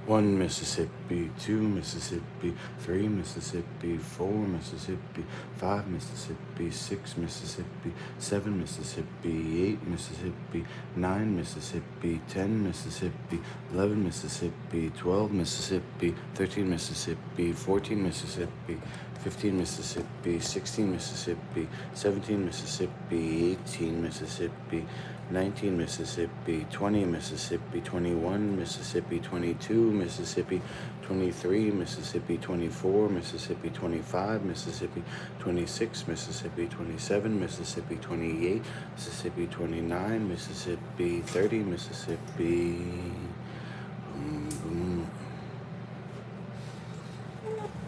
1 Mississippi, 2 Mississippi, 3 Mississippi, 4 Mississippi, 5 Mississippi, 6 Mississippi, 7 Mississippi, 8 Mississippi, 9 Mississippi, 10 Mississippi, 11 Mississippi, 12 Mississippi, 13 Mississippi, 14 Mississippi, 15 Mississippi, 16 Mississippi, 17 Mississippi, 18 Mississippi, 19 Mississippi, 20 Mississippi, 21 Mississippi, 22 Mississippi, 23 Mississippi, 24 Mississippi, 25 Mississippi, 26 Mississippi, 27 Mississippi, 28 Mississippi, 29 Mississippi, 30 Mississippi.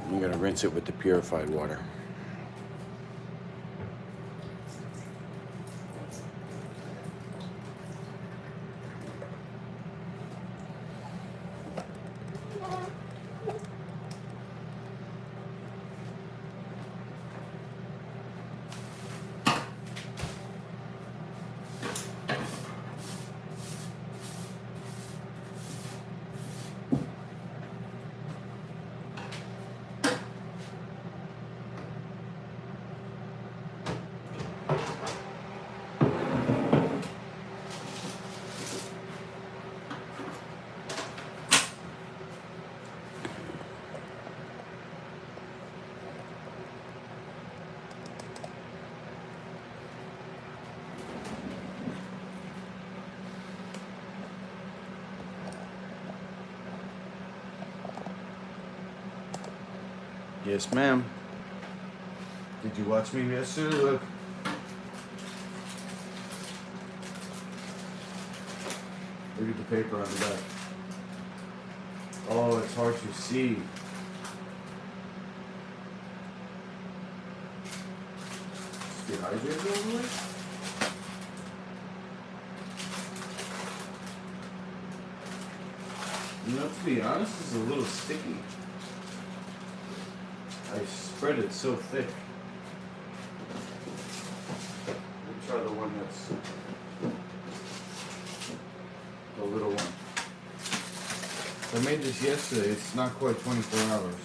I'm gonna rinse it with the purified water. Yes, ma'am. Did you watch me yesterday? Look. Look at the paper on the back. Oh, it's hard to see. Just dehydrated all the way? You know, to be honest, it's a little sticky. I spread it so thick. Let me try the one that's the little one. I made this yesterday. It's not quite 24 hours.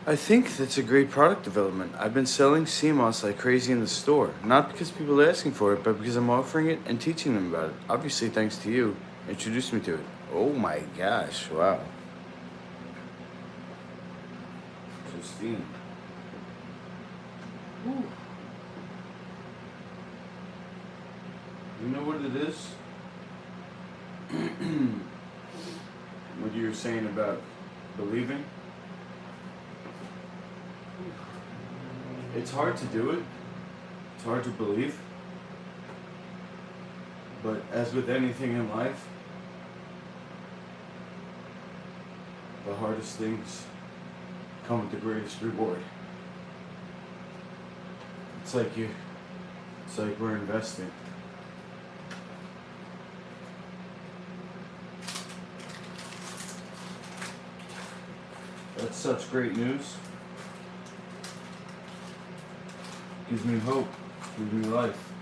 I think that's a great product development. I've been selling CMOS like crazy in the store. Not because people are asking for it, but because I'm offering it and teaching them about it. Obviously, thanks to you, introduced me to it. Oh my gosh, wow. Justine. Ooh. You know what it is? What you were saying about believing? It's hard to do it. It's hard to believe. But as with anything in life, the hardest things come with the greatest reward. It's like we're investing. That's such great news. Gives me hope. Gives me life.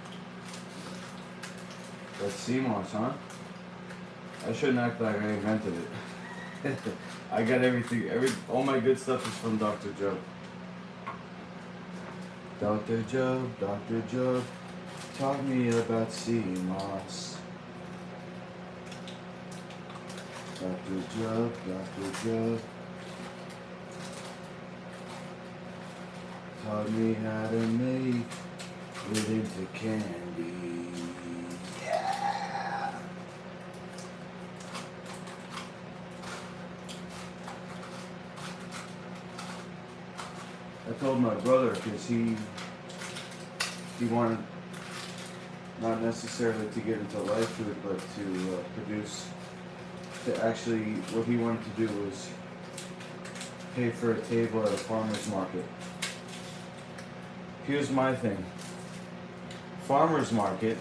That's sea moss, huh? I shouldn't act like I invented it. I got everything, all my good stuff is from Dr. Joe. Dr. Joe, taught me about sea moss. Dr. Joe, taught me how to make it into candy. Yeah. I told my brother because he wanted not necessarily to get into live food, but to produce. To actually, what he wanted to do was pay for a table at a farmer's market. Here's my thing. Farmer's market,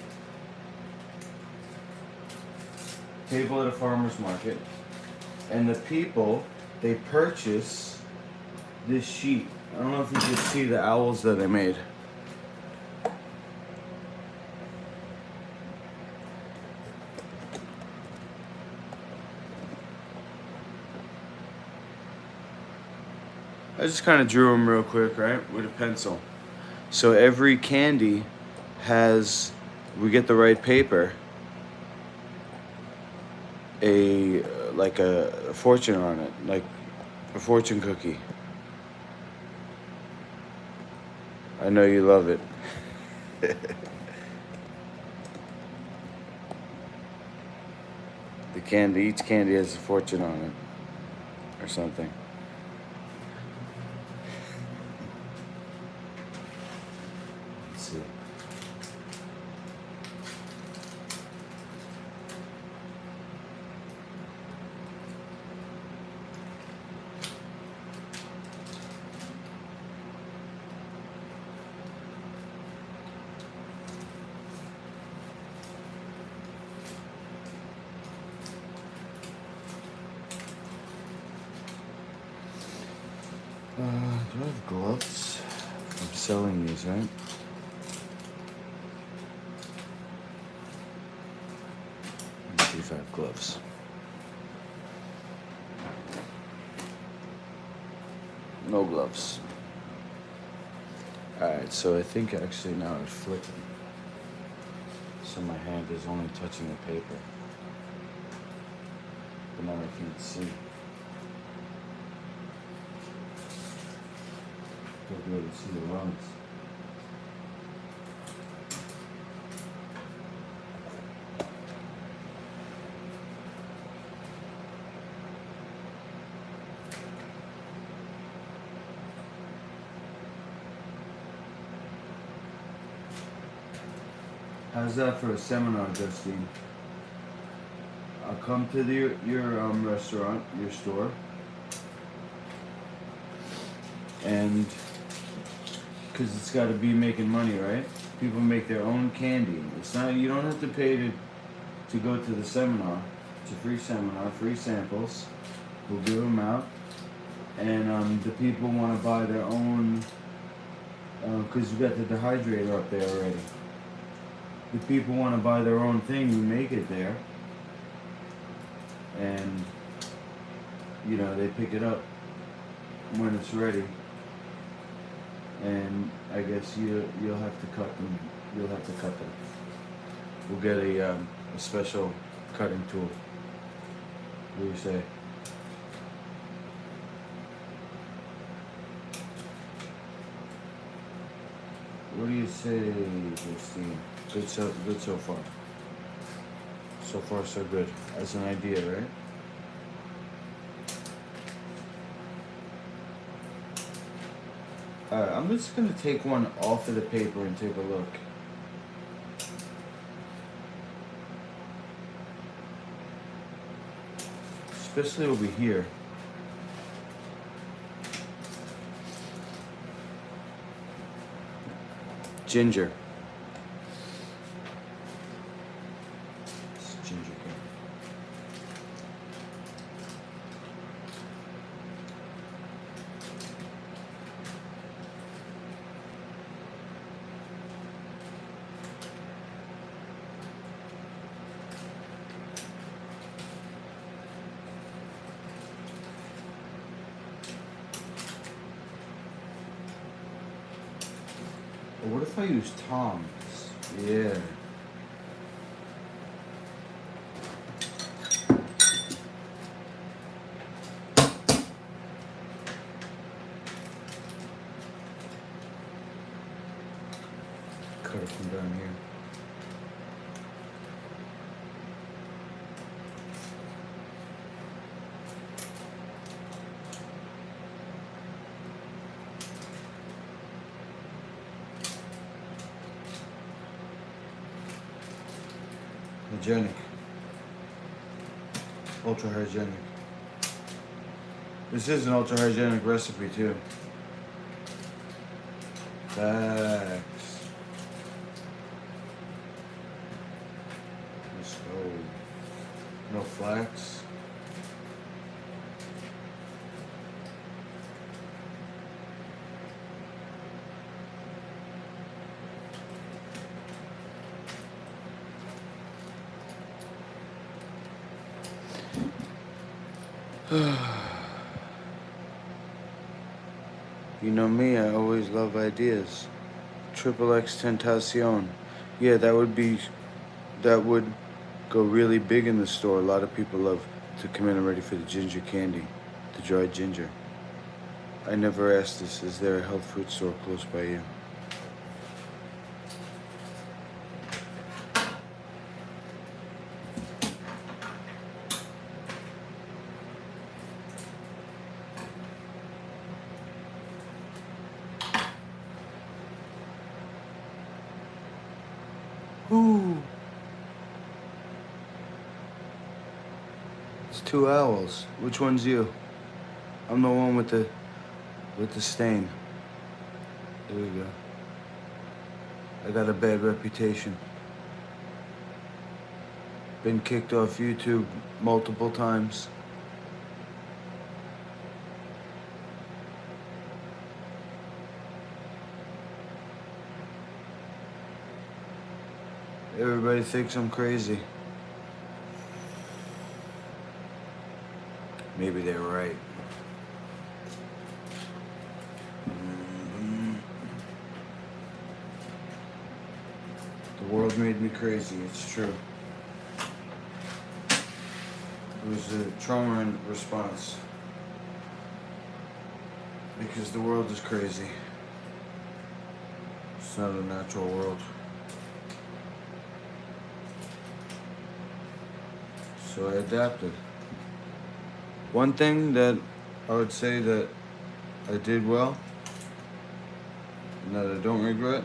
table at a farmer's market, and the people, they purchase this sheet. I don't know if you can see the owls that I made. I just kind of drew them real quick, right, with a pencil. So every candy has, we get the right paper, like a fortune on it, like a fortune cookie. I know you love it. The candy, each candy has a fortune on it, or something. Let's see. Do I have gloves? I'm selling these, right? Let's see if I have gloves. No gloves. Alright, so I think actually now it's flipping. So my hand is only touching the paper. But now I can't see. Don't be able to see the runs. How's that for a seminar, Justine? I'll come to your restaurant, your store, and because it's got to be making money, right? People make their own candy. It's not, you don't have to pay to go to the seminar. It's a free seminar, free samples. We'll give them out, and the people want to buy their own because you got the dehydrator up there already. The people want to buy their own thing, you make it there, and you know they pick it up when it's ready. And I guess you'll have to cut them. You'll have to cut them. We'll get a special cutting tool. What do you say? What do you say, Justine? Good so far. So far, so good. As an idea, right? I'm just gonna take one off of the paper and take a look. Especially over here. Ginger. It's ginger candy. Or what if I use Tom's? Yeah. Cut it from down here. Hygienic. Ultra hygienic. This is an ultra hygienic recipe too. Facts. Let's go. No flax. You know me, I always love ideas. Triple X Tentacion. Yeah, that would go really big in the store. A lot of people love to come in and ready for the ginger candy, the dried ginger. I never asked this, is there a health food store close by you? Ooh. It's two owls. Which one's you? I'm the one with the stain. There we go. I got a bad reputation. Been kicked off YouTube multiple times. Everybody thinks I'm crazy. Maybe they're right. The world made me crazy, it's true. It was a trauma response. Because the world is crazy. It's not a natural world. So I adapted. One thing that I would say that I did well, and that I don't regret,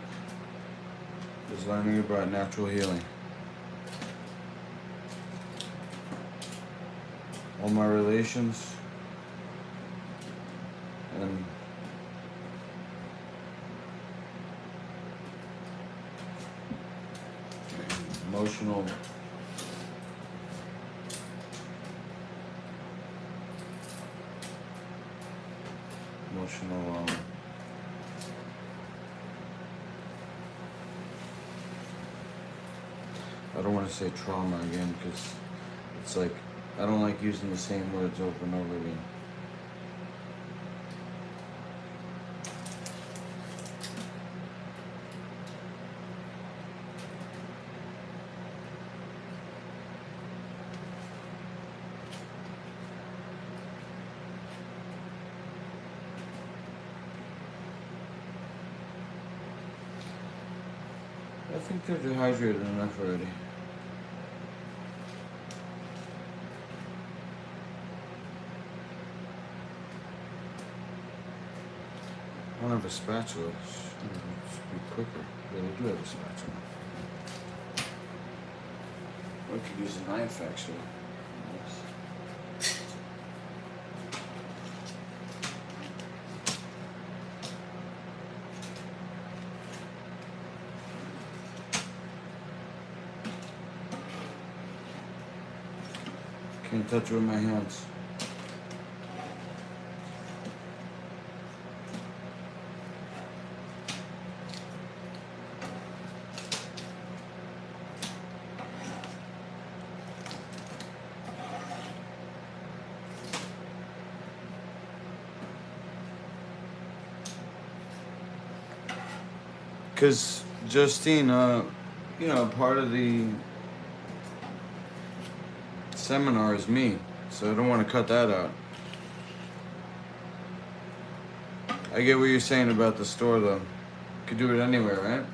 is learning about natural healing. All my relations and emotional I don't want to say trauma again because it's like I don't like using the same words over and over again. I think they're dehydrated enough already. I don't have a spatula. It should be quicker. But I do have a spatula. I could use a knife actually. Yes. Can't touch it with my hands. Because Justine, part of the seminar is me, so I don't want to cut that out. I get what you're saying about the store, though. You could do it anywhere, right?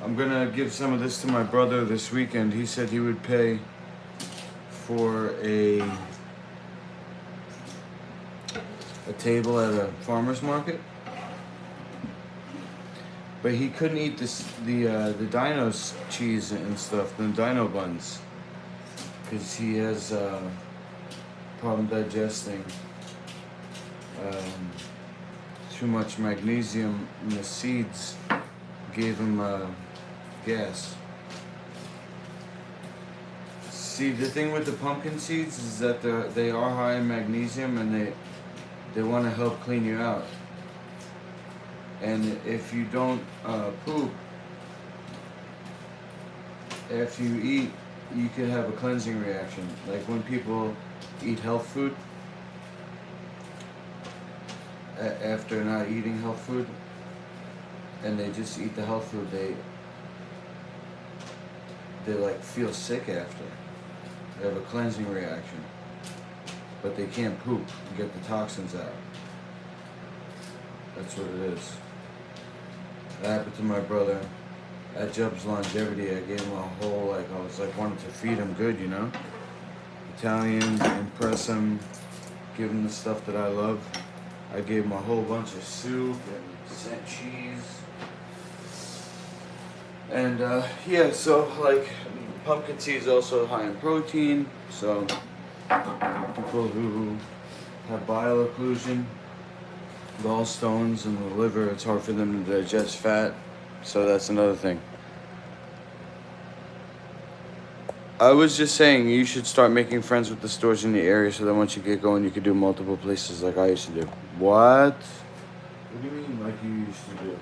I'm gonna give some of this to my brother this weekend. He said he would pay for a table at a farmer's market, but he couldn't eat the dino's cheese and stuff, the dino buns, because he has problem digesting too much magnesium in the seeds. Gave him gas. See, the thing with the pumpkin seeds is that they are high in magnesium, and they want to help clean you out. And if you don't poop after you eat, you can have a cleansing reaction. Like when people eat health food, after not eating health food, and they just eat the health food, they like feel sick after. They have a cleansing reaction, but they can't poop and get the toxins out. That's what it is. That happened to my brother at Jub's Longevity. I gave him a whole, I was wanted to feed him good, Italian, impress him, give him the stuff that I love. I gave him a whole bunch of soup and sent cheese. And so pumpkin seed is also high in protein. So people who have bile occlusion, gallstones, and the liver, it's hard for them to digest fat. So that's another thing. I was just saying you should start making friends with the stores in the area, so that once you get going, you could do multiple places like I used to do. What? What do you mean like you used to do?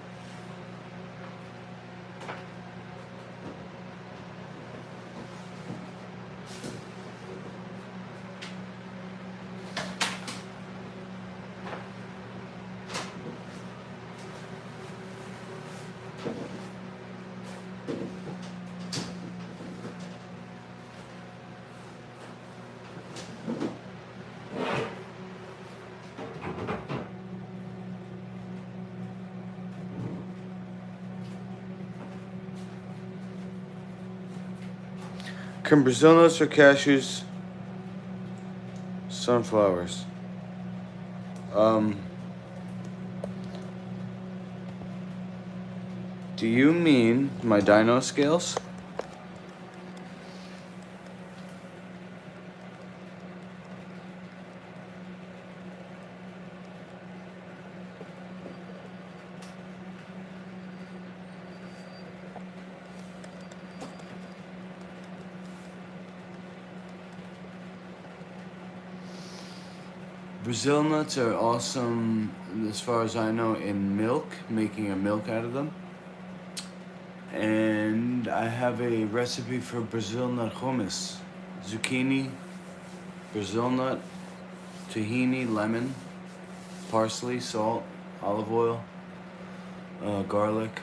Can Brazil nuts or cashews? Sunflowers. Do you mean my dino scales? Brazil nuts are awesome, as far as I know, in milk, making a milk out of them. And I have a recipe for Brazil nut hummus. Zucchini, Brazil nut, tahini, lemon, parsley, salt, olive oil, garlic.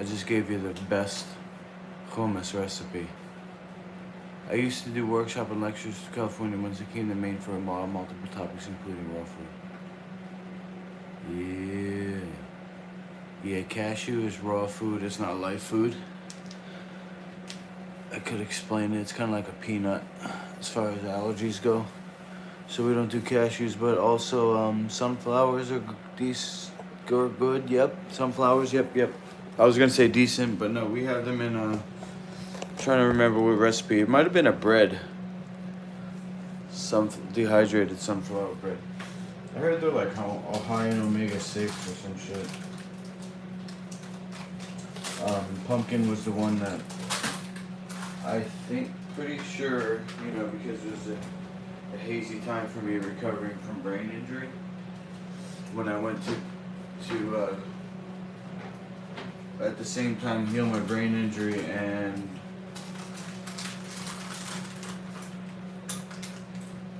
I just gave you the best hummus recipe. I used to do workshop and lectures to California once I came to Maine for a model, multiple topics including raw food. Yeah, cashew is raw food, it's not live food. I could explain it, it's kind of like a peanut as far as allergies go. So we don't do cashews, but also sunflowers are good, yep. Sunflowers, yep. I was gonna say decent, but no, we have them in trying to remember what recipe. It might have been a bread. Some dehydrated sunflower bread. I heard they're like high in omega-6 or some shit. Pumpkin was the one that I think, pretty sure, because it was a hazy time for me recovering from brain injury. When I went to at the same time heal my brain injury and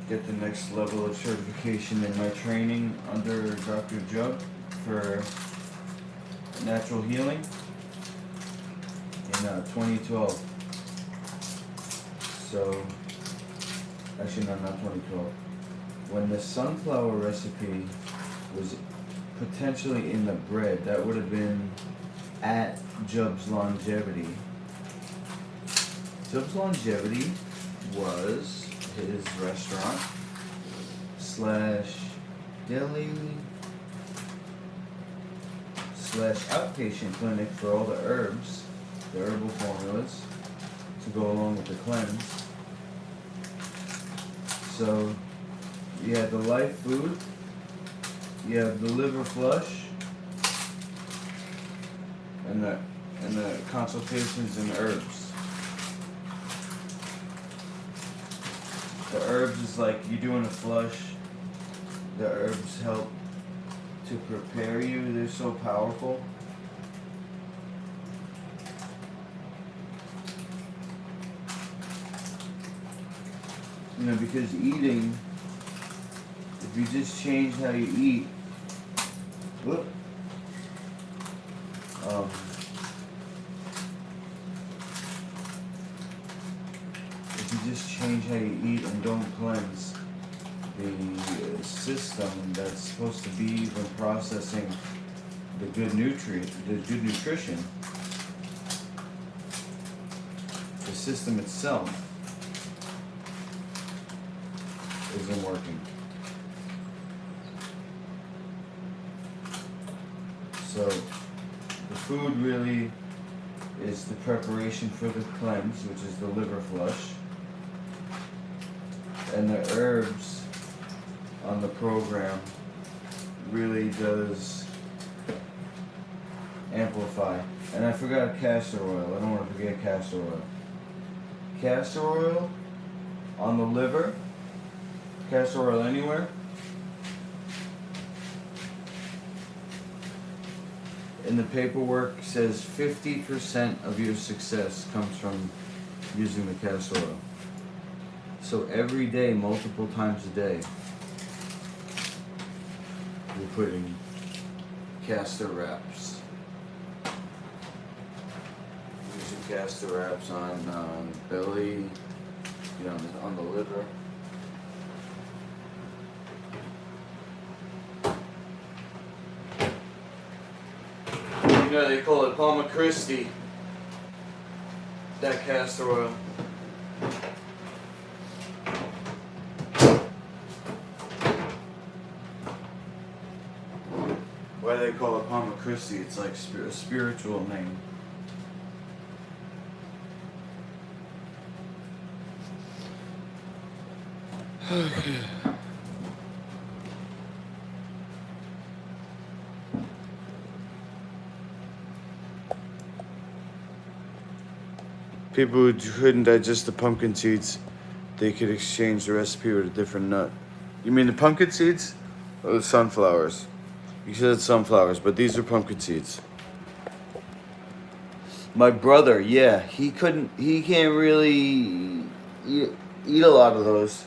get the next level of certification in my training under Dr. Jug for natural healing in 2012. So, actually no, not 2012. When the sunflower recipe was potentially in the bread, that would have been at Jub's Longevity. Jub's Longevity was his restaurant / deli / outpatient clinic for all the herbs, the herbal formulas to go along with the cleanse. So you have the life food, you have the liver flush, and the consultations and herbs. The herbs is like you're doing a flush. The herbs help to prepare you. They're so powerful. Because eating, if you just change how you eat, if you just change how you eat and don't cleanse the system that's supposed to be when processing the good nutrition, the system itself isn't working. So the food really is the preparation for the cleanse, which is the liver flush, and the herbs on the program really does amplify. And I forgot castor oil. I don't want to forget castor oil. Castor oil on the liver, castor oil anywhere, and the paperwork says 50% of your success comes from using the castor oil. So every day, multiple times a day, we're putting castor wraps. Using castor wraps on belly, on the liver. They call it Palma Christi, that castor oil. Why they call it Palma Christi? It's like a spiritual name. Okay. People who couldn't digest the pumpkin seeds, they could exchange the recipe with a different nut. You mean the pumpkin seeds or the sunflowers? You said sunflowers, but these are pumpkin seeds. My brother, yeah, he can't really eat a lot of those.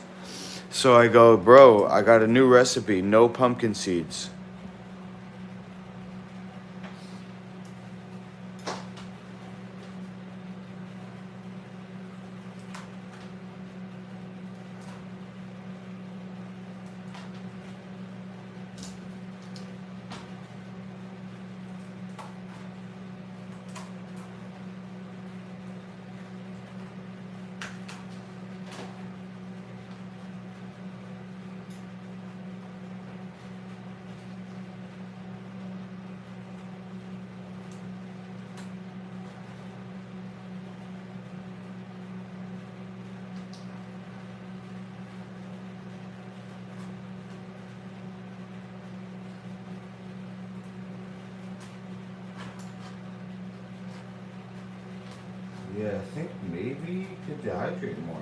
So I go, bro, I got a new recipe, no pumpkin seeds. Yeah, I think maybe you could dehydrate more.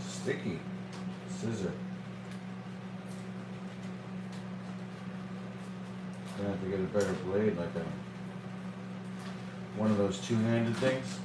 Sticky. Scissor. Gonna have to get a better blade, like one of those two-handed things.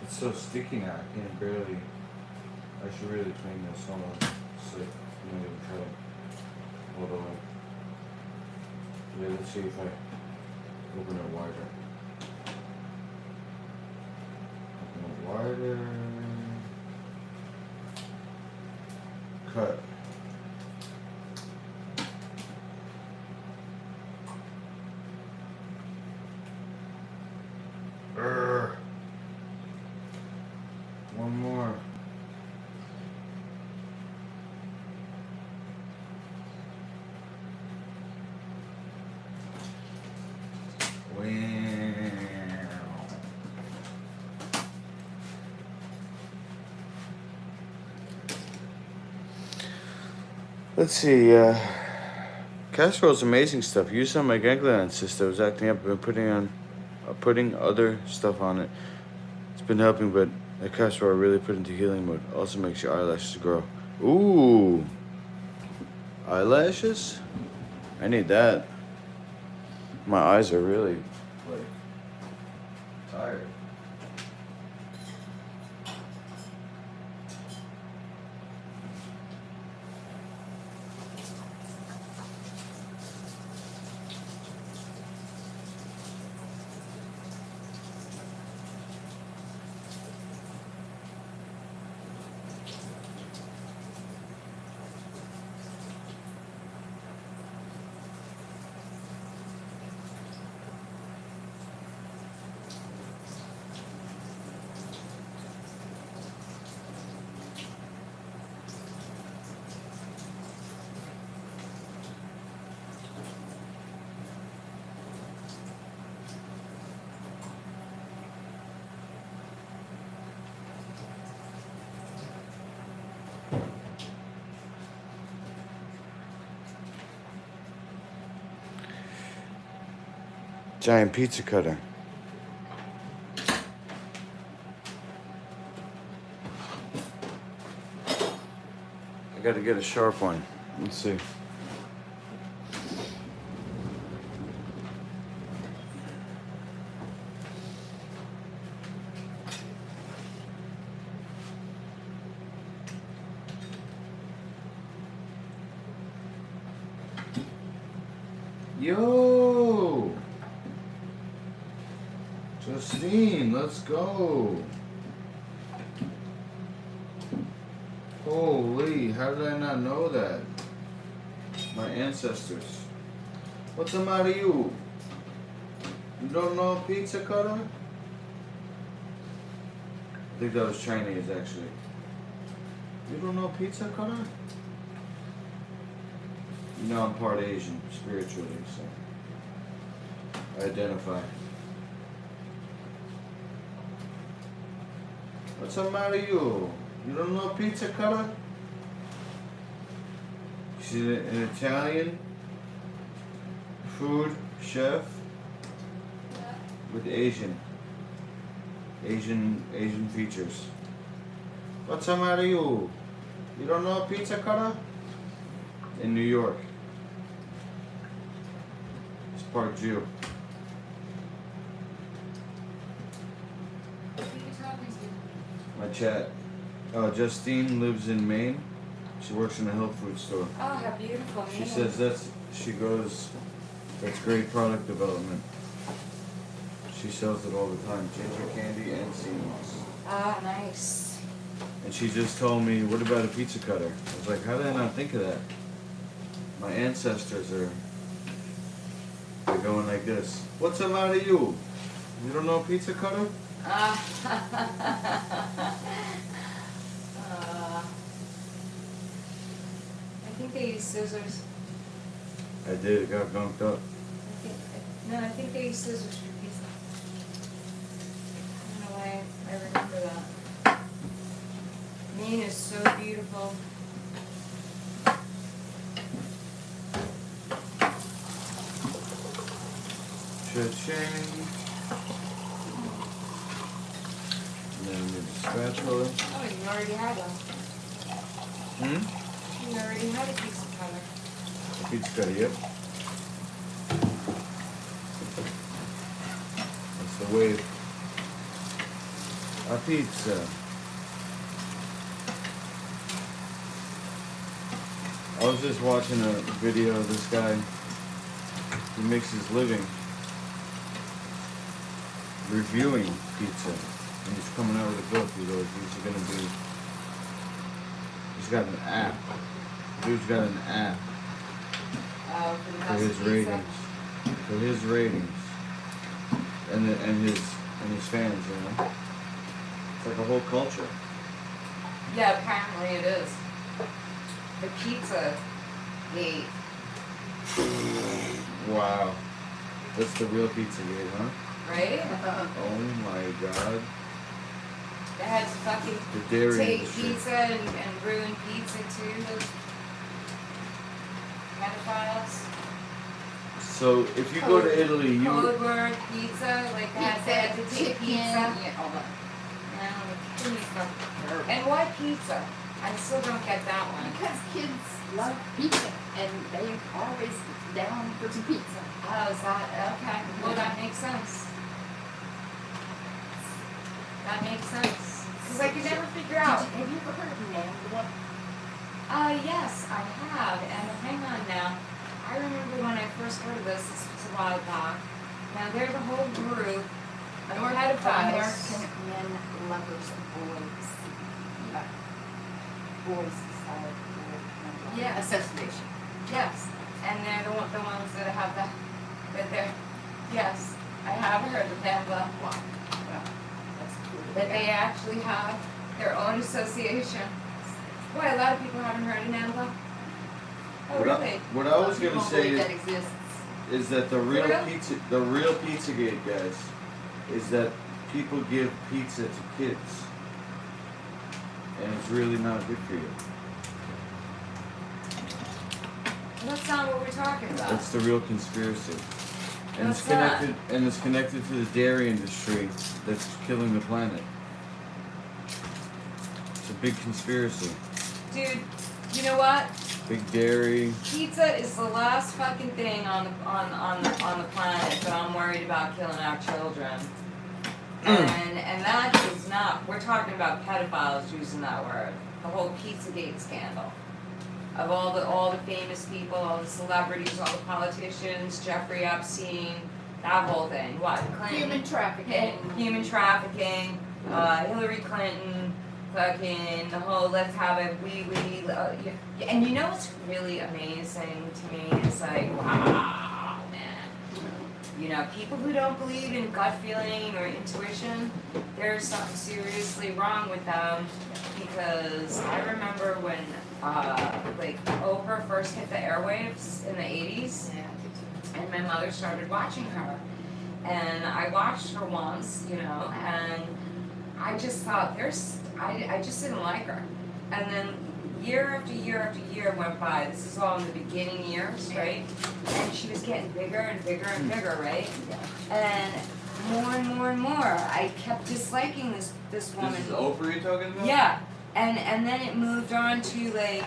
It's so sticky now, I can't barely. I should really clean this. Hold on. So, I'm not even try to hold on. Yeah, let's see if I open it wider. Open it wider. Cut. One more. Wow. Let's see. Casserole's amazing stuff. Use on my ganglion cyst. I was acting up. I've been putting other stuff on it. It's been helping, but the casserole really put into healing mode. Also makes your eyelashes grow. Ooh, eyelashes? I need that. My eyes are really like tired. Giant pizza cutter. I gotta get a sharp one. Let's see. Yo! Justine, let's go. Holy, how did I not know that? My ancestors. What's the matter you? You don't know pizza cutter? I think that was Chinese actually. You don't know pizza cutter? You know I'm part Asian, spiritually, so I identify. What's the matter you? You don't know pizza cutter? She's an Italian food chef with Asian features. What's the matter you? You don't know pizza cutter? In New York. It's part Jew. Who are you talking to? My chat. Justine lives in Maine. She works in a health food store. Oh, how beautiful. She says that's great product development. She sells it all the time. Ginger candy and sea moss. Ah, nice. And she just told me, what about a pizza cutter? I was like, how did I not think of that? My ancestors they're going like this. What's the matter you? You don't know a pizza cutter? I think they use scissors. I did, it got gunked up. I think they use scissors for pizza. I don't know why I remember that. Maine is so beautiful. Cha-ching. And then we need the spatula. Oh, you already had one. Hmm? You already had a pizza cutter. A pizza cutter, yep. That's the wave. A pizza. I was just watching a video of this guy. He makes his living reviewing pizza. And he's coming out with a book. He goes, he's got an app. Dude's got an app for his ratings. For his ratings. And his fans, you know. It's like a whole culture. Yeah, apparently it is. The pizza gate. Wow. That's the real pizza gate, huh? Right? Oh my god. They had to fucking The dairy take industry. pizza and ruin pizza too, those pedophiles. So if you go to Italy, you Code word, pizza, like that, they had to take chicken, pizza. yeah, all that. And why pizza? I still don't get that one. Because kids love pizza, and they always down for some pizza. Oh, is that, okay, well that makes sense. That makes sense. Because I could never figure out. Have you ever heard of Nambla? Yes, I have, and hang on now. I remember when I first heard of this was a while back. Now they're the whole group of pedophiles. American Men Lovers of Boys. Yeah. Boys Society. Yeah. Association. Yes, and they're the ones that have that they're, yes, I have heard of them, but Well, that's cool. that they actually have their own association. Boy, a lot of people haven't heard of NAMBLA. Oh, really? What I was People gonna don't say believe that exists. is that the real real? Pizzagate, guys, is that people give pizza to kids, and it's really not good for you. That's not what we're talking about. That's the real conspiracy, and What's it's connected to the dairy industry that's killing the planet. It's a big conspiracy. Dude, you know what? Big dairy. Pizza is the last fucking thing on the planet that I'm worried about killing our children. And that is not. We're talking about pedophiles using that word. The whole Pizzagate scandal. of all the famous people, all the celebrities, all the politicians, Jeffrey Epstein, that whole thing. What? Clinton. Human trafficking. Hillary Clinton. Fucking the whole let's have a and you know what's really amazing to me is like, wow, man. You know, people who don't believe in gut feeling or intuition, there's something seriously wrong with them. Because I remember when like Oprah first hit the airwaves in the 80s, and my mother started watching her, and I watched her once, you know, and I just thought I just didn't like her. And then year after year after year went by. This is all in the beginning years, right? And she was getting bigger and bigger and bigger, right? And more and more, I kept disliking this woman. This is Oprah you're talking about? Yeah. And then it moved on to like,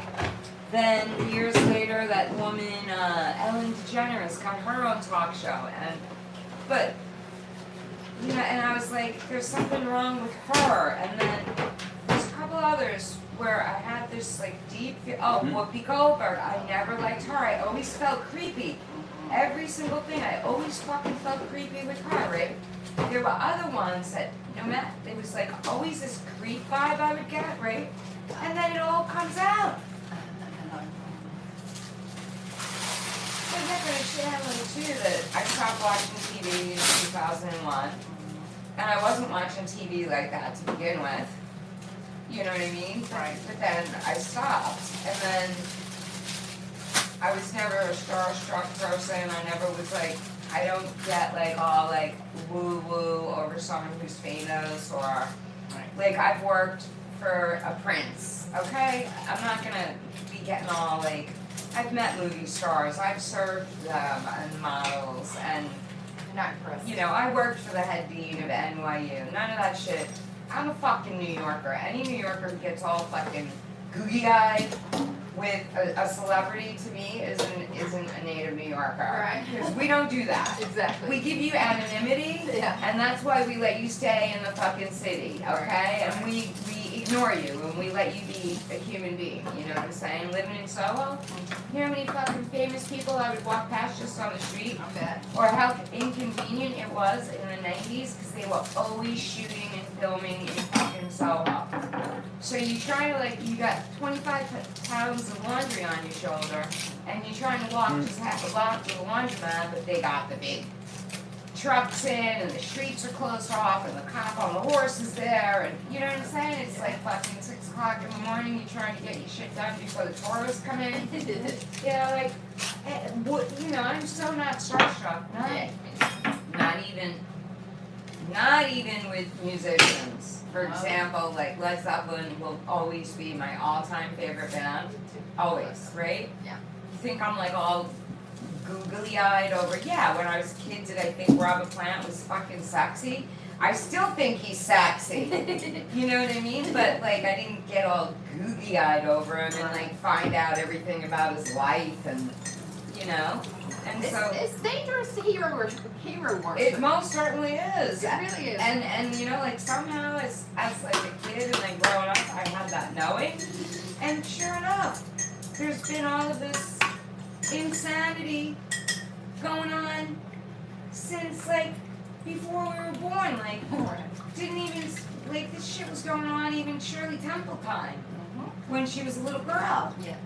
then years later, that woman, Ellen DeGeneres, got her own talk show. But, you know, and I was like, there's something wrong with her. And then there's a couple others where I had this like deep, Whoopi Goldberg, I never liked her. I always felt creepy. Every single thing, I always fucking felt creepy with her, right? There were other ones that, no matter, it was like always this creep vibe I would get, right? And then it all comes out. So I'm not gonna share with you that I stopped watching TV in 2001. And I wasn't watching TV like that to begin with. You know what I mean? Right. But then I stopped. And then I was never a starstruck person. I never was like, I don't get like all like woo woo over someone who's famous or like I've worked for a prince, okay? I'm not gonna be getting all like, I've met movie stars, I've served them and models and, Not impressed. you know, I worked for the head dean of NYU, none of that shit. I'm a fucking New Yorker. Any New Yorker who gets all fucking googie-eyed with a celebrity to me isn't a native New Yorker. Right. Because we don't do that. Exactly. We give you anonymity, Yeah. and that's why we let you stay in the fucking city, okay? And we ignore you, and we let you be a human being, you know what I'm saying? Living in Soho, you know how many fucking famous people I would walk past just on the street? I bet. Or how inconvenient it was in the 90s, because they were always shooting and filming in fucking Soho. So you try to like, you got 25 pounds of laundry on your shoulder, and you're trying to walk just half a block to the laundromat, but they got the big trucks in, and the streets are closed off, and the cop on the horse is there, and you know what I'm saying? It's like fucking 6 o'clock in the morning, you're trying to get your shit done before the tourists come in. You know, like, you know, I'm so not starstruck. Not even with musicians. For example, like Led Zeppelin will always be my all-time favorite band. Always, right? Yeah. You think I'm like all googly-eyed over, yeah, when I was a kid, did I think Robert Plant was fucking sexy? I still think he's sexy. You know what I mean? But like, I didn't get all googly-eyed over him and like find out everything about his life and, you know? And so It's dangerous to hero worship. it most certainly is. It really is. And you know, like somehow as like a kid and like growing up, I had that knowing. And sure enough, there's been all of this insanity going on since like before we were born. Like didn't even like this shit was going on even Shirley Temple time when she was a little girl. Yeah,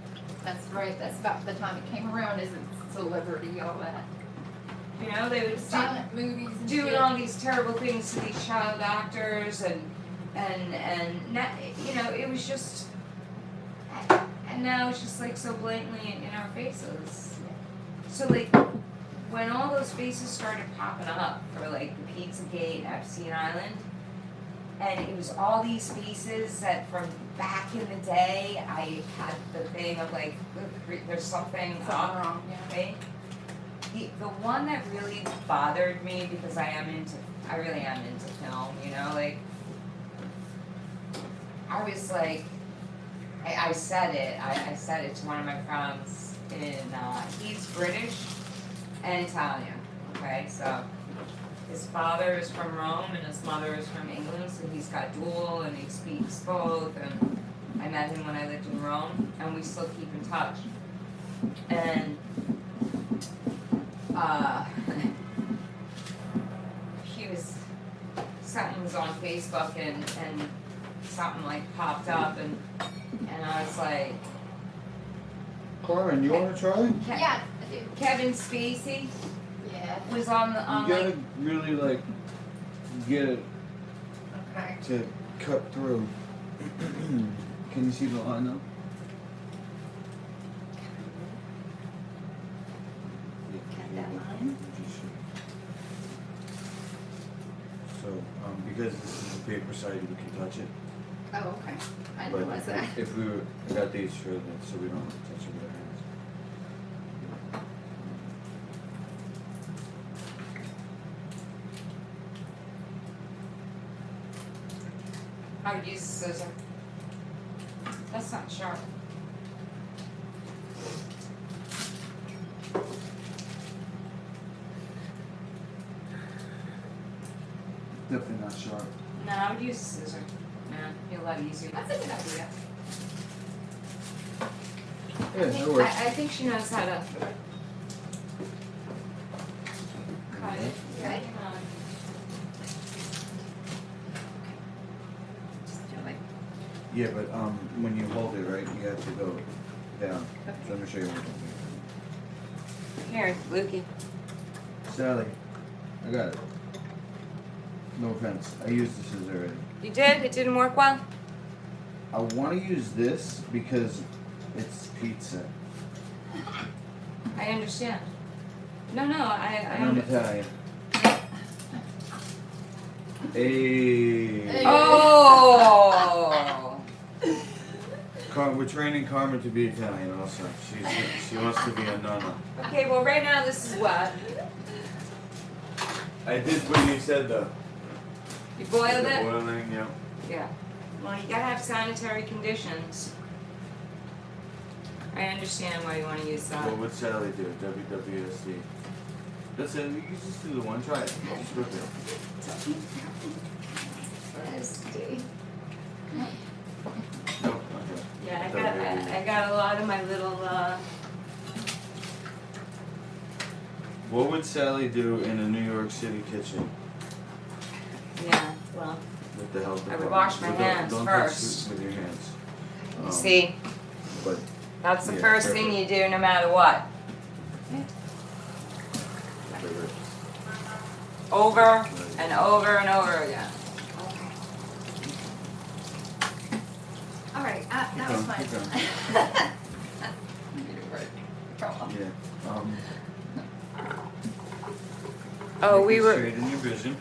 that's right. That's about the time it came around as a celebrity, all that. You know, they would Silent movies and doing shit. all these terrible things to these child actors and not, you know, it was just, and now it's just like so blatantly in our faces. So like when all those faces started popping up for like the Pizzagate, Epstein Island, and it was all these faces that from back in the day I had the thing of like there's something up, wrong, yeah. right? The one that really bothered me, because I really am into film, you know, like, I was like, I said it to one of my friends he's British and Italian, okay, so his father is from Rome and his mother is from England, so he's got dual and he speaks both, and I met him when I lived in Rome, and we still keep in touch. And something was on Facebook and something like popped up and I was like, Carmen, you want to try? Yeah, I do. Kevin Spacey Yeah. was on You like, gotta really like get it Okay. to cut through. Can you see the line now? Cut that line. So, because this is a paper side, we can touch it. Oh, okay. I didn't But realize that. if we were, I got these for the, so we don't have to touch it with our hands. I would use a scissor. That's not sharp. Definitely not sharp. No, I would use a scissor. Yeah, be a lot easier. That's a good idea. Yeah, that works. I think she knows how to cut it. Okay. Just do it. Yeah, but when you hold it, right, you have to go down. So let me show you what I'm Here, Lukey. doing. Sally, I got it. No offense. I used the scissors already. You did? It didn't work well? I want to use this because it's pizza. I understand. No, I And I'm Italian. Hey. Oh! We're training Carmen to be Italian also. She wants to be a nonna. Okay, well right now this is wet. I did what you said though. You boiled The it? boiling, yeah. Yeah. Well, you gotta have sanitary conditions. I understand why you wanna use that. What would Sally do? WWSD. That's it. You can just do the one. Try it. Just rip it. No. Okay. Yeah, I got a lot of my little, What would Sally do in a New York City kitchen yeah, well, with the health I department? would wash my Well, hands don't touch first. it with your hands. you see, But that's the yeah, first thing you do no matter what. perfect. Over and over and over again. All right, that was Okay, fine. okay. Yeah. Oh, we Make it were, straight in your vision.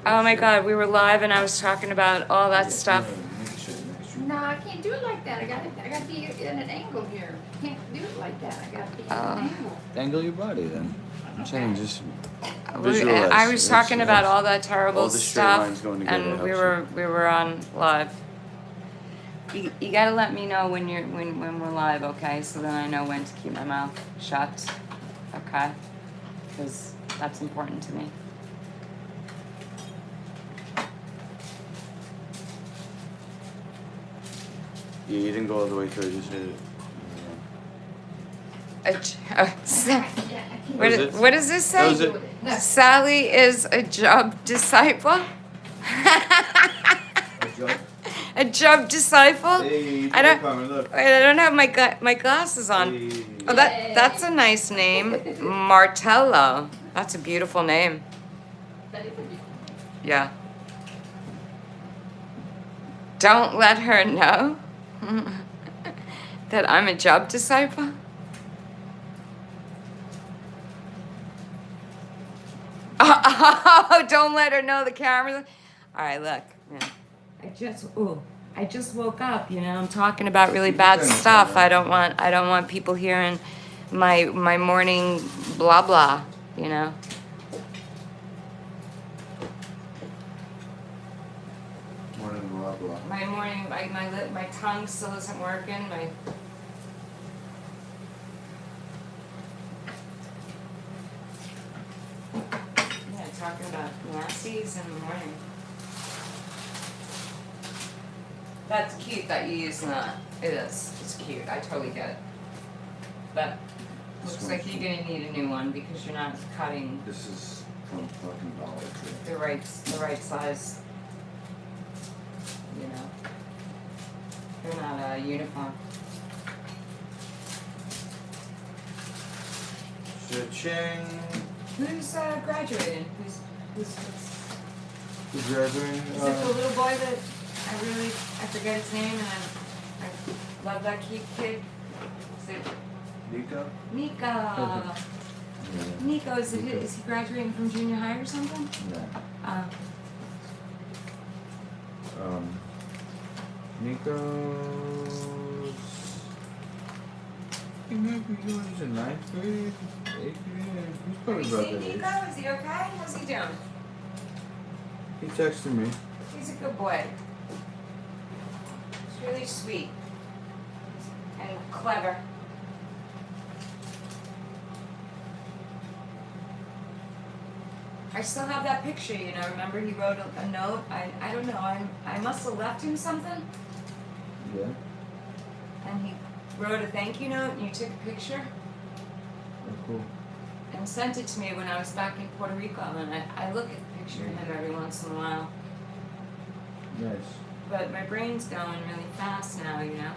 oh my God, we were live and I was talking about all that Yeah, stuff. yeah, make it straight, make it straight. No, I can't do it like that. I gotta be in an angle here. Can't do it like that. I gotta be in an angle. Angle your body then. I'm saying just I visualize. was talking about all that terrible all the straight lines stuff going together and we helps were on live. You gotta let me know when when we're live, okay? So then I know when to keep my mouth shut, okay? Because that's important to me. Yeah, you didn't go all the way through. Just hit it. What does this That was say? it. No. Sally is a job disciple. Good job. A job disciple. Hey, I don't. Carmen, look. Wait, I don't have my glasses on. Hey. Oh, that's a nice name, Martello. That's a beautiful name. That is a beautiful Yeah. Don't let her know that I'm a job disciple. Oh, don't let her know the camera. All right, look. Yeah. I just woke up. You know, I'm talking about really bad stuff. I don't want people hearing my morning blah blah. You know. Morning, blah, blah. My morning, my tongue still isn't working. Yeah, talking about nasties in the morning. That's cute that you're using that. It is. It's cute. I totally get it. But looks like you're gonna need a new one because you're not cutting This is from fucking Dollar Tree. the right size. You know. They're not uniform. Cha-ching. Who's graduating? Who's Graduating. Is it the little boy that I forget his name and I love that kid? Is it Nico? Nico? Yeah. Nico, is he graduating from junior high or something? No. Nico's. He might be going to ninth grade, 8th grade. He's Have probably you about seen that Nico? age. Is he okay? How's he doing? He texted me. He's a good boy. He's really sweet and clever. I still have that picture, you know, remember he wrote a note? I don't know, I must have left him something Yeah. and he wrote a thank you note and you took a picture Oh, cool. and sent it to me when I was back in Puerto Rico and I look at the picture of him every once in a while. Nice. But my brain's going really fast now, you know?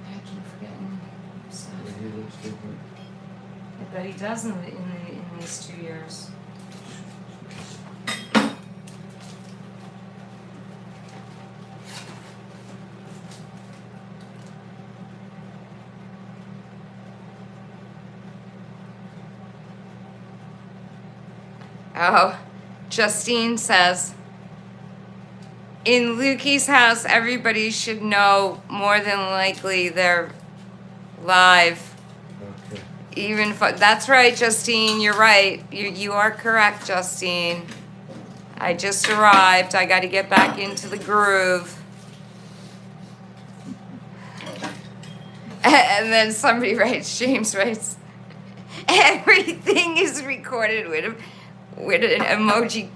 I keep forgetting stuff. Yeah, he looks different. I bet he does in these 2 years. Oh, Justine says, in Lukey's house, everybody should know more than likely they're live. Okay. Even that's right, Justine. You're right. You are correct, Justine. I just arrived. I got to get back into the groove. And then somebody writes, James writes, everything is recorded with an emoji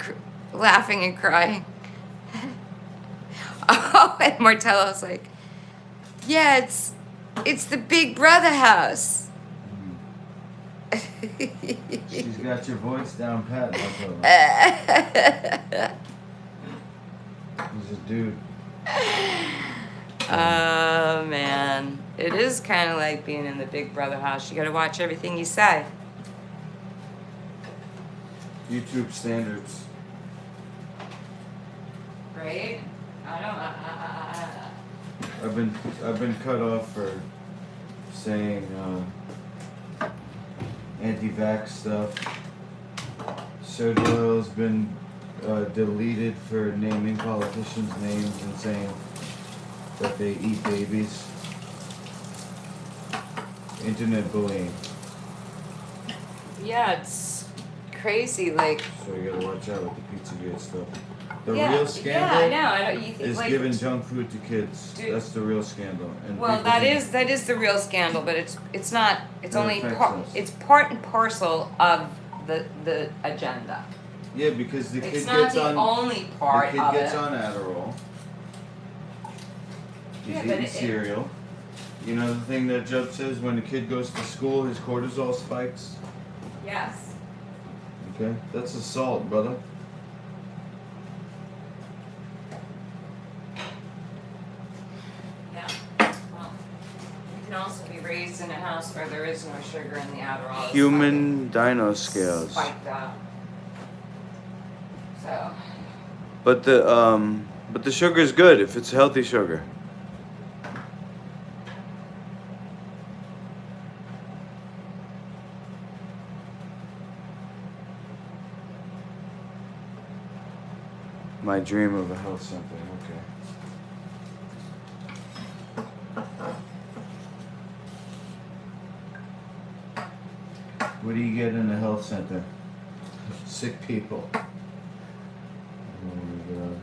laughing and crying. Oh, and Martello's like, yeah, it's the Big Brother house. She's got your voice down pat. He's a dude. Oh, man. It is kind of like being in the Big Brother house. You got to watch everything you say. YouTube standards. Right? I don't. I've been cut off for saying anti-vax stuff. Sergio Oil's been deleted for naming politicians' names and saying that they eat babies. Internet bullying. Yeah, it's crazy. Like. So you gotta watch out with the Pizzagate stuff. The Yeah, real yeah, scandal I know. I don't. You think is like. giving junk food to kids. Dude. That's the real scandal. And Well, people think- that is the real scandal, but it's not. It's It only affects part. us. It's part and parcel of the agenda. Yeah, because the It's kid not gets the on. only part The kid of gets it. on Adderall. He's Yeah, but eating it- cereal. You know the thing that Judd says when the kid goes to school, his cortisol spikes. Yes. Okay, that's assault, brother. Yeah. Well, you can also be raised in a house where there is no sugar in the Adderall. It's Human dino fucking scales. spiked up. So. But the sugar is good if it's healthy sugar. My dream of a health center. Okay. What do you get in a health center? Sick people. Oh my god.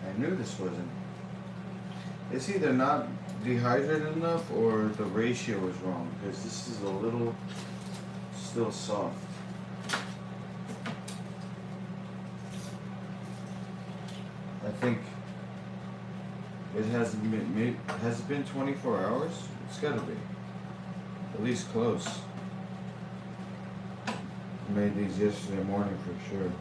I knew this wasn't. It's either not dehydrated enough or the ratio is wrong, because this is a little still soft. I think it hasn't been, has it been 24 hours? It's gotta be. At least close. I made these yesterday morning for sure.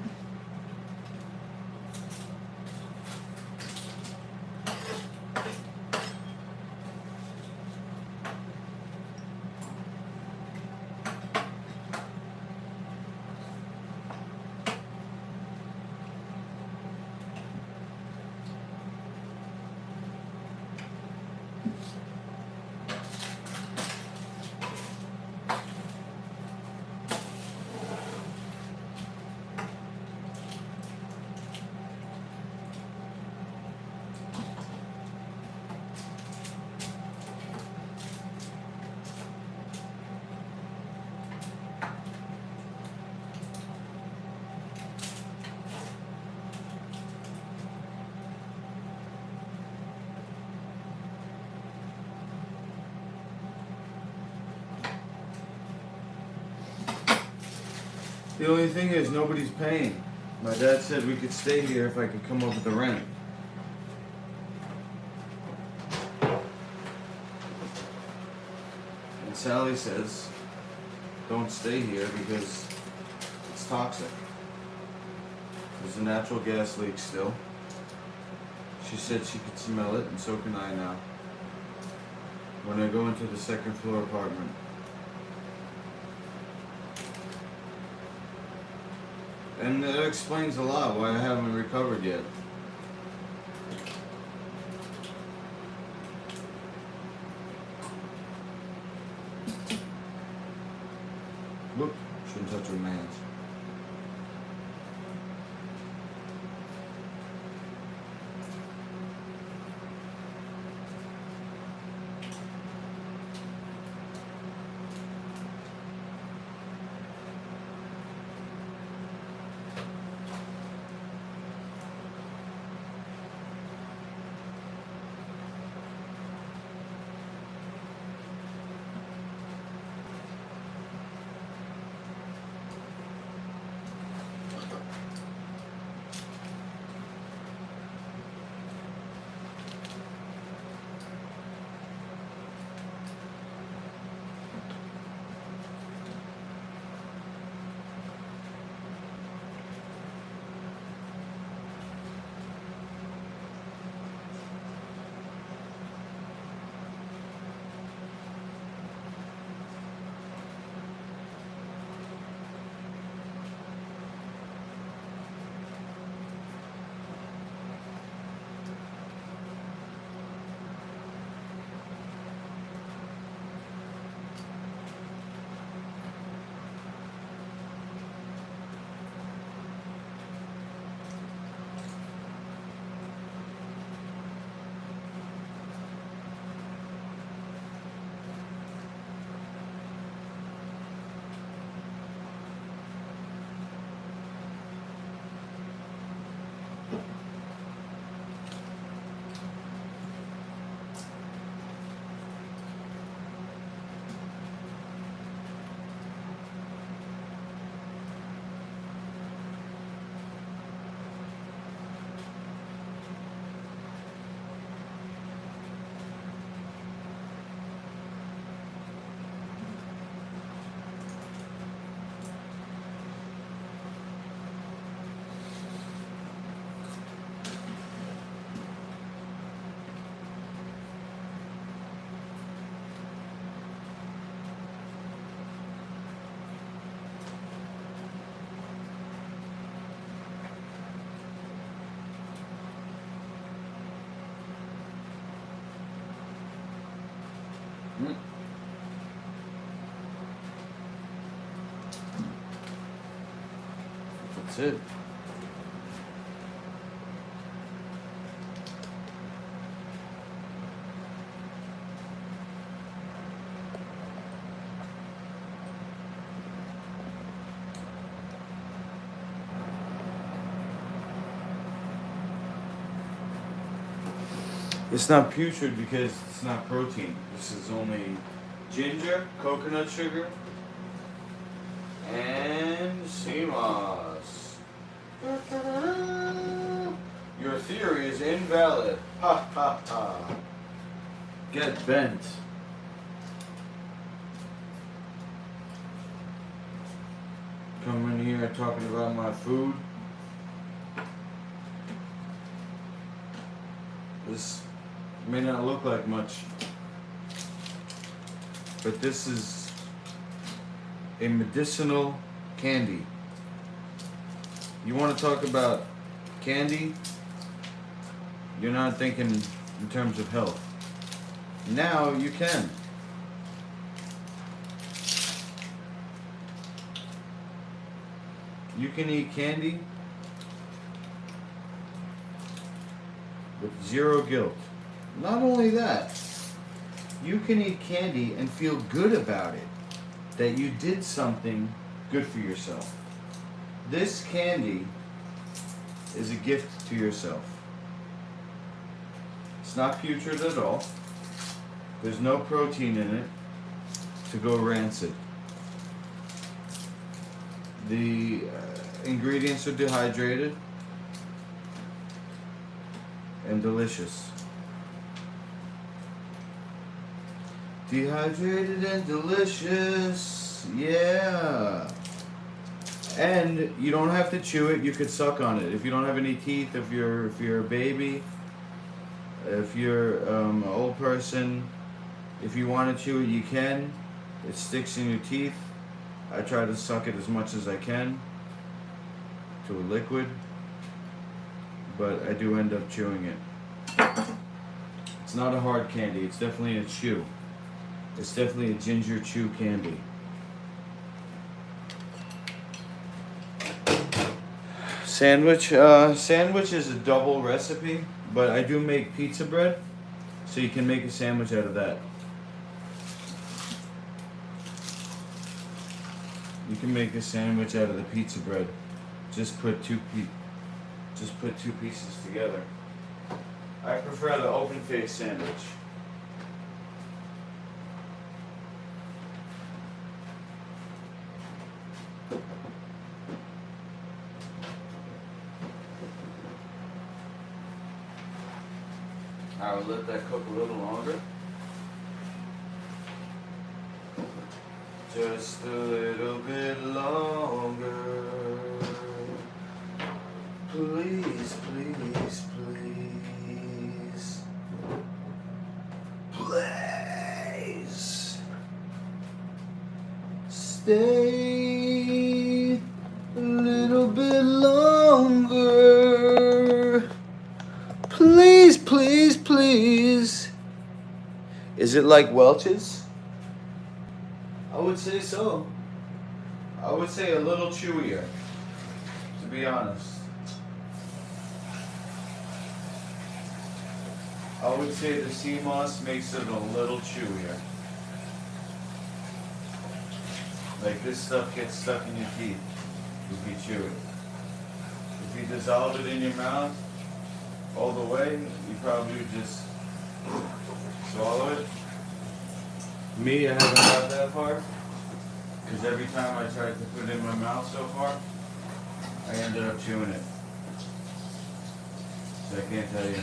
The only thing is nobody's paying. My dad said we could stay here if I could come up with the rent. And Sally says, don't stay here because it's toxic. There's a natural gas leak still. She said she could smell it, and so can I now. When I go into the second floor apartment. And that explains a lot why I haven't recovered yet. Whoop, shouldn't touch with my hands. That's it. It's not putrid because it's not protein. This is only ginger, coconut sugar, and sea moss. Your theory is invalid. Ha ha ha. Get bent. Coming here talking about my food. This may not look like much, but this is a medicinal candy. You want to talk about candy? You're not thinking in terms of health. Now you can. You can eat candy with zero guilt. Not only that, you can eat candy and feel good about it, that you did something good for yourself. This candy is a gift to yourself. It's not putrid at all. There's no protein in it to go rancid. The ingredients are dehydrated and delicious. Dehydrated and delicious, yeah. And you don't have to chew it. You could suck on it. If you don't have any teeth, if you're a baby, if you're an old person, if you want to chew it, you can. It sticks in your teeth. I try to suck it as much as I can to a liquid, but I do end up chewing it. It's not a hard candy. It's definitely a chew. It's definitely a ginger chew candy. Sandwich. Sandwich is a double recipe, but I do make pizza bread, so you can make a sandwich out of that. You can make a sandwich out of the pizza bread. Just put two pieces together. I prefer the open face sandwich. I will let that cook a little longer. Just a little bit longer. Please, please, please. Please. Stay a little bit longer. Please, please, please. Is it like Welch's? I would say so. I would say a little chewier, to be honest. I would say the sea moss makes it a little chewier. Like this stuff gets stuck in your teeth if you chew it. If you dissolve it in your mouth all the way, you probably would just swallow it. Me, I haven't got that far, because every time I tried to put it in my mouth so far, I ended up chewing it. So I can't tell you.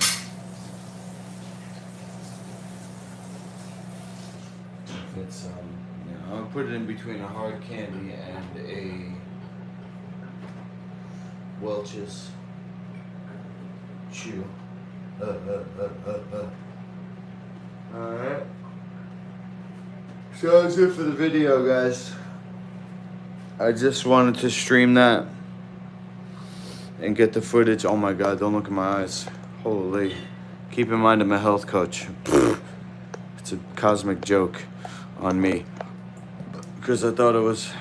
If it's, I'll put it in between a hard candy and a Welch's chew. Alright. So that's it for the video, guys. I just wanted to stream that and get the footage. Oh my god, don't look at my eyes. Holy. Keep in mind I'm a health coach. It's a cosmic joke on me. Because I thought it was...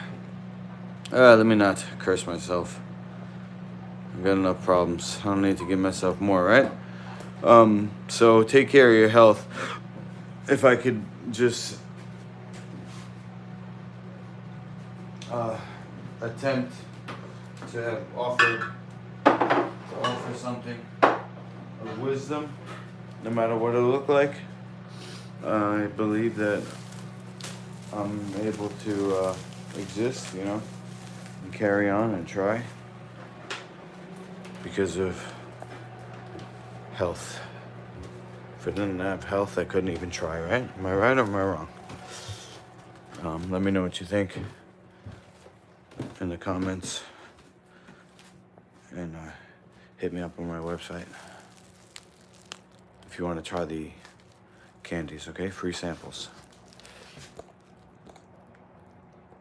let me not curse myself. I've got enough problems. I don't need to give myself more, right? So take care of your health. If I could just... attempt to offer something of wisdom, no matter what it look like, I believe that I'm able to exist, you know, and carry on and try because of health. If I didn't have health, I couldn't even try, right? Am I right or am I wrong? Let me know what you think in the comments, and hit me up on my website if you want to try the candies, okay? Free samples.